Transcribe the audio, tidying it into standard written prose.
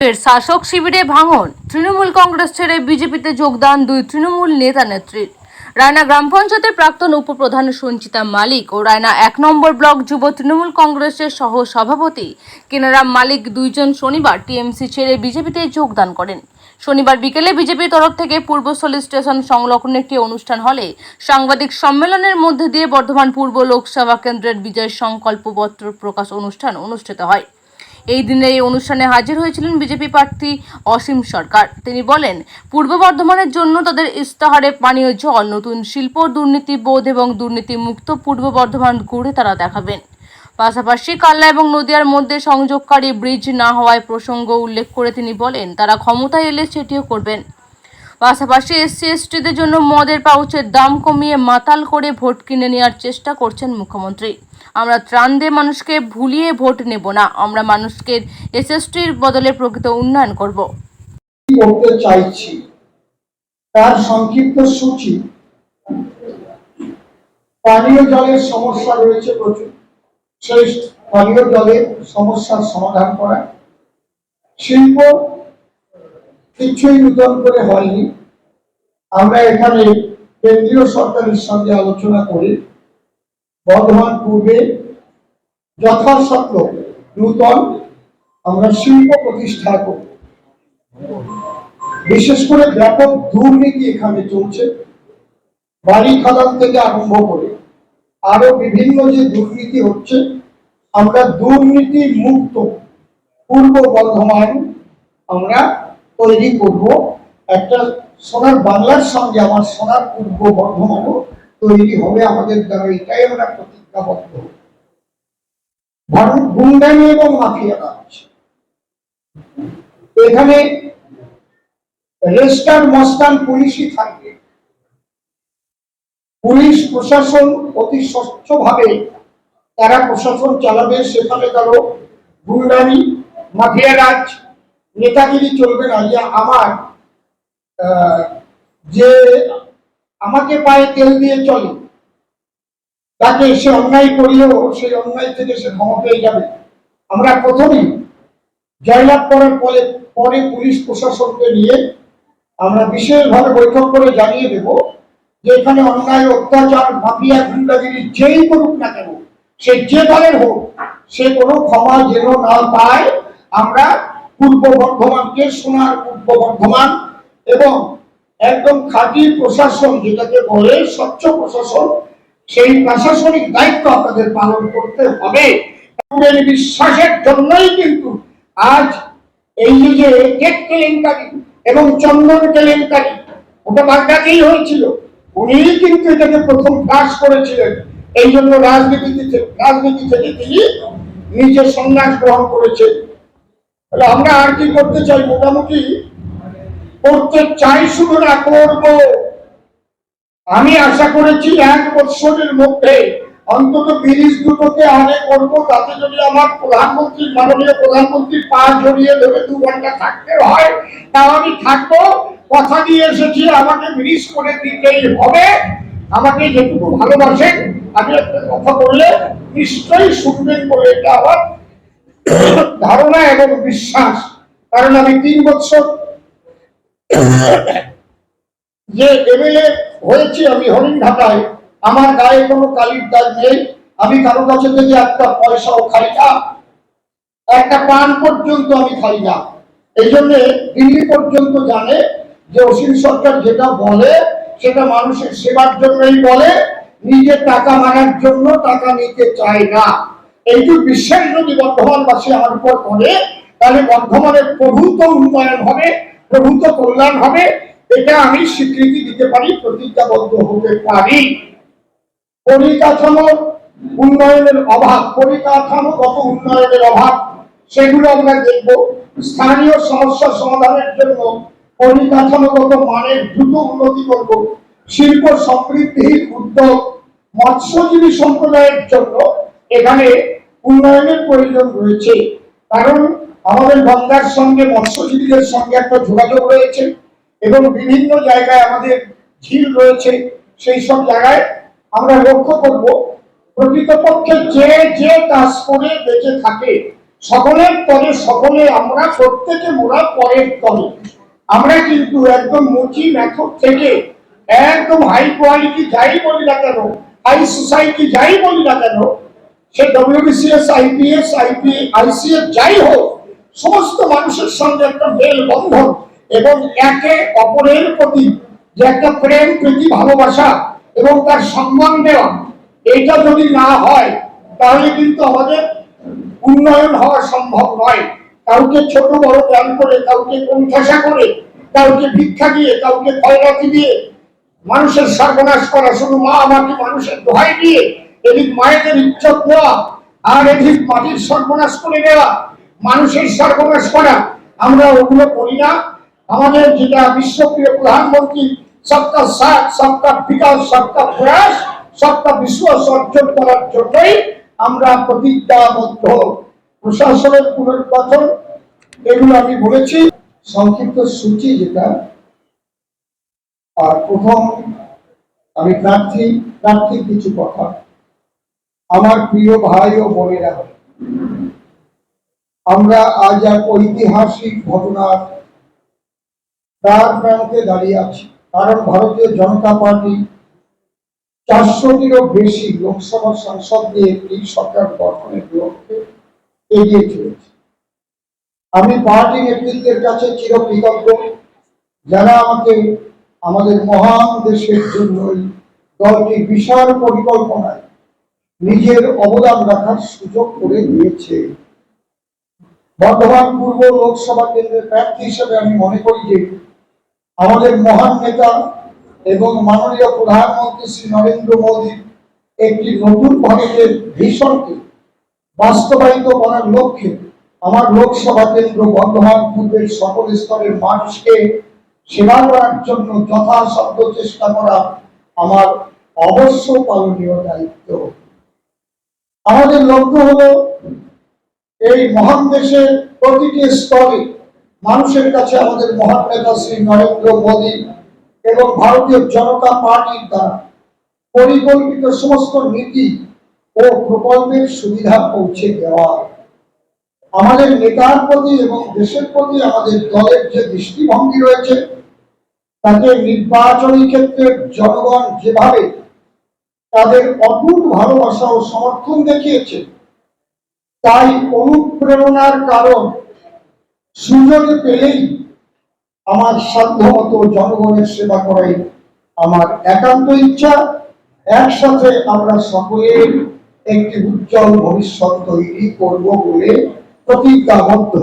শাসক শিবিরে ভাঙন, তৃণমূল কংগ্রেস ছেড়ে বিজেপিতে যোগদান দুই তৃণমূল নেতা নেত্রীর। রায়না গ্রাম পঞ্চায়েতের প্রাক্তন উপপ্রধান সঞ্চিতা মালিক ও রায়না ১ নম্বর ব্লক যুব তৃণমূল কংগ্রেসের সহ সভাপতি কেনারাম মালিক দুইজন শনিবার টিএমসি ছেড়ে বিজেপিতে যোগদান করেন। শনিবার বিকেলে বিজেপির তরফ থেকে পূর্বস্থলী স্টেশন সংলগ্ন একটি অনুষ্ঠান হলে সাংবাদিক সম্মেলনের মধ্যে দিয়ে বর্ধমান পূর্ব লোকসভা কেন্দ্রের বিজয় সংকল্পপত্র প্রকাশ অনুষ্ঠান অনুষ্ঠিত হয়। এই দিনে এই অনুষ্ঠানে হাজির হয়েছিলেন বিজেপি প্রার্থী অসীম সরকার। তিনি বলেন, পূর্ব বর্ধমানের জন্য তাদের ইস্তাহারে পানীয় জল, নতুন শিল্প, দুর্নীতি বোধ এবং দুর্নীতি মুক্ত পূর্ব বর্ধমান গড়ে তারা দেখাবেন। পাশাপাশি কাল্লা এবং নদিয়ার মধ্যে সংযোগকারী ব্রিজ না হওয়ার প্রসঙ্গ উল্লেখ করে তিনি বলেন, তারা ক্ষমতায় এলে সেটিও করবেন। পাশাপাশি এসসি/এসটিদের জন্য মদের পাউচের দাম কমিয়ে মাতাল করে ভোট কিনে নেওয়ার চেষ্টা করছেন মুখ্যমন্ত্রী। আমরা ত্রাণ দিয়ে মানুষকে ভুলিয়ে ভোট নেব না, আমরা মানুষকে এসএসটির বদলে প্রকৃত উন্নয়ন করব। করতে চাইছি তার সংক্ষিপ্ত সূচি। পানীয় জলের সমস্যা রয়েছে প্রচুর, সেই পানীয় জলের সমস্যার সমাধান করা। শিল্প কিছুই নতুন করে হয়নি। আমরা এখানে কেন্দ্রীয় সরকারের সঙ্গে আলোচনা করি বর্ধমান পূর্বে যথাসাধ্য নূতন আমরা শিল্প প্রতিষ্ঠা করব। বিশেষ করে ব্যাপক দুর্নীতি এখানে চলছে, বাড়ি খাদান থেকে আরম্ভ করে আরো বিভিন্ন যে দুর্নীতি হচ্ছে, আমরা দুর্নীতি মুক্ত পূর্ব বর্ধমান আমরা তৈরি করব। একটা সোনার বাংলার সঙ্গে আমার সোনার পূর্ব বর্ধমানও তৈরি হবে আমাদের দ্বারা, এটাই আমরা প্রতিজ্ঞাবদ্ধ। ভারত গুন্ডামি এবং মাফিয়ারাজ এখানে রেস্টার মস্তান পুলিশই থাকবে। পুলিশ প্রশাসন অতি স্বচ্ছভাবে তারা প্রশাসন চালাবে, সেখানে কারো গুন্ডামি মাফিয়ারাজ নেতাগিরি চলবে না। যে আমার যে আমাকে পায়ে তেল দিয়ে চলে, তাকে সে অন্যায় করিলেও সেই অন্যায় থেকে সে ক্ষমা পেয়ে যাবে। আমরা প্রথমেই জয়লাভ করার পরে পুলিশ প্রশাসনকে নিয়ে আমরা বিশেষভাবে বৈঠক করে জানিয়ে দেব যে এখানে অন্যায়, অত্যাচার, মাফিয়া, গুন্ডাগিরি যেই করুক না কেন, সে যে দলের হোক, সে কোনো ক্ষমা যেন না পায়। আমরা পূর্ব বর্ধমানকে সোনার পূর্ব বর্ধমান এবং একদম খাঁটি প্রশাসন যেটাকে বলে স্বচ্ছ প্রশাসন, সেই প্রশাসনিক দায়িত্ব আপনাদের পালন করতে হবে। বিশ্বাসের জন্যই কিন্তু আজ এই যে টেক কেলেঙ্কারি এবং চন্দন কেলেঙ্কারি, ওটা বাগদাতেই হয়েছিল, উনি কিন্তু এটাকে প্রথম ফাঁস করেছিলেন। এই জন্য রাজনীতি থেকে তিনি নিজের সন্ন্যাস গ্রহণ করেছেন। তাহলে আমরা আর কি করতে চাই? মোটামুটি করতে চাই, শুধু না করব। আমি আশা করেছি 1 বছরের মধ্যে অন্তত ব্রিজ দুটোকে আনে করবো, তাতে যদি আমার প্রধানমন্ত্রী, মাননীয় প্রধানমন্ত্রীর পা জড়িয়ে ধরে 2 ঘন্টা থাকতে হয়, তাও আমি থাকবো। কথা দিয়ে এসেছি, আমাকে ব্রিজ করে দিতেই হবে। আমাকে যেটুকু ভালোবাসেন, আমি একটা কথা বললে নিশ্চয়ই শুনবেন বলে এটা আমার ধারণা এবং বিশ্বাস। কারণ আমি 3 বছর যে এমএলএ হয়েছি আমি হরিণঘাটায়, আমার গায়ে কোনো কালির দাগ নেই। আমি কারো কাছে থেকে একটা পয়সাও খাই না, একটা পান পর্যন্ত আমি খাই না। এই জন্য দিল্লি পর্যন্ত জানে যে অসীম সরকার যেটা বলে সেটা মানুষের সেবার জন্যই বলে, নিজের টাকা মারার জন্য টাকা নিতে চায় না। এইটুকু বিশ্বাস যদি বর্ধমানবাসী আমার উপর করে, তাহলে বর্ধমানের প্রভূত উন্নয়ন হবে, প্রভূত কল্যাণ হবে। এটা আমি স্বীকৃতি দিতে পারি, প্রতিজ্ঞাবদ্ধ হতে পারি। পরিকাঠামো উন্নয়নের অভাব, পরিকাঠামোগত উন্নয়নের অভাব, সেগুলো আমরা দেখব। স্থানীয় সমস্যা সমাধানের জন্য পরিকাঠামোগত মানের দ্রুত উন্নতি করব। শিল্প সমৃদ্ধির উদ্যোগ, মৎস্যজীবী সম্প্রদায়ের জন্য এখানে উন্নয়নের প্রয়োজন রয়েছে। কারণ আমাদের গঙ্গার সঙ্গে মৎস্যজীবীদের সঙ্গে একটা যোগাযোগ রয়েছে এবং বিভিন্ন জায়গায় আমাদের ঝিল রয়েছে। সেই সব জায়গায় আমরা লক্ষ্য করব প্রকৃতপক্ষে যে কাজ করে বেঁচে থাকে সকলের তরে সকলে আমরা, প্রত্যেকে মোরা পরের তরে। আমরা কিন্তু একদম মুচি মেথড থেকে একদম হাই কোয়ালিটি যাই বলি না কেন, হাই সোসাইটি যাই বলি না কেন, সে ডব্লিউবিসিএস, আইপিএস, আইসিএস যাই হোক, সমস্ত মানুষের সঙ্গে একটা মেল বন্ধন এবং একে অপরের প্রতি যে একটা প্রেম, প্রীতি, ভালোবাসা এবং তার সম্মান দেওয়া, এটা যদি না হয় তাহলে কিন্তু আমাদের উন্নয়ন হওয়া সম্ভব নয়। কাউকে ছোট বড় জ্ঞান করে, কাউকে কোণঠাসা করে, কাউকে ভিক্ষা দিয়ে, কাউকে খয়রাতি দিয়ে মানুষের সর্বনাশ করা, শুধু মা আমাকে মানুষের দোহাই দিয়ে এদিক মায়েদের ইজ্জত দেওয়া আর এদিক মাটির সর্বনাশ করে দেওয়া, মানুষের সর্বনাশ করা, আমরা ওগুলো করি না। আমাদের যেটা বিশ্বপ্রিয় প্রধানমন্ত্রী সবকা সাথ, সবকা বিকাশ, সবকা প্রয়াস, সবকা বিশ্বাস অর্জন করার জন্যই আমরা প্রতিজ্ঞাবদ্ধ। প্রশাসনের পুনর্গঠন, এগুলো আমি বলেছি। সংক্ষিপ্ত সূচি যেটা, আর প্রথম আমি প্রার্থীর কিছু কথা। আমার প্রিয় ভাই ও বোনেরা, আমরা আজ এক ঐতিহাসিক ঘটনার দ্বার প্রান্তে দাঁড়িয়ে আছি। কারণ ভারতীয় জনতা পার্টি 400টিরও বেশি লোকসভা সাংসদ নিয়ে একটি সরকার গঠনের লক্ষ্যে এগিয়ে চলেছে। আমি পার্টি নেতৃত্বের কাছে চিরকৃতজ্ঞ, যারা আমাকে আমাদের মহান দেশের জন্য দলটি বিশাল পরিকল্পনায় নিজের অবদান রাখার সুযোগ করে দিয়েছে। বর্ধমান পূর্ব লোকসভা কেন্দ্রের প্রার্থী হিসেবে আমি মনে করি যে আমাদের মহান নেতা এবং মাননীয় প্রধানমন্ত্রী শ্রী নরেন্দ্র মোদী একটি নতুন ভারতের ভিশনকে বাস্তবায়িত করার লক্ষ্যে আমার লোকসভা কেন্দ্র বর্ধমান পূর্বের সকল স্তরের মানুষকে সেবা করার জন্য যথাসাধ্য চেষ্টা করা আমার অবশ্য পালনীয় দায়িত্ব। আমাদের লক্ষ্য হলো এই মহান দেশের প্রতিটি স্তরে মানুষের কাছে আমাদের মহান নেতা শ্রী নরেন্দ্র মোদী এবং ভারতীয় জনতা পার্টির দ্বারা পরিকল্পিত সমস্ত নীতি ও প্রকল্পের সুবিধা পৌঁছে দেওয়া। আমাদের নেতার প্রতি এবং দেশের প্রতি আমাদের দলের যে দৃষ্টিভঙ্গি রয়েছে, তাকে নির্বাচনী ক্ষেত্রে জনগণ যেভাবে তাদের অটুট ভালোবাসা ও সমর্থন দেখিয়েছে, তাই অনুপ্রেরণার কারণ সুযোগ পেলেই আমার সাধ্যমতো জনগণের সেবা করাই আমার একান্ত ইচ্ছা। একসাথে আমরা সকলের একটি উজ্জ্বল ভবিষ্যৎ তৈরি করব বলে প্রতিজ্ঞাবদ্ধ।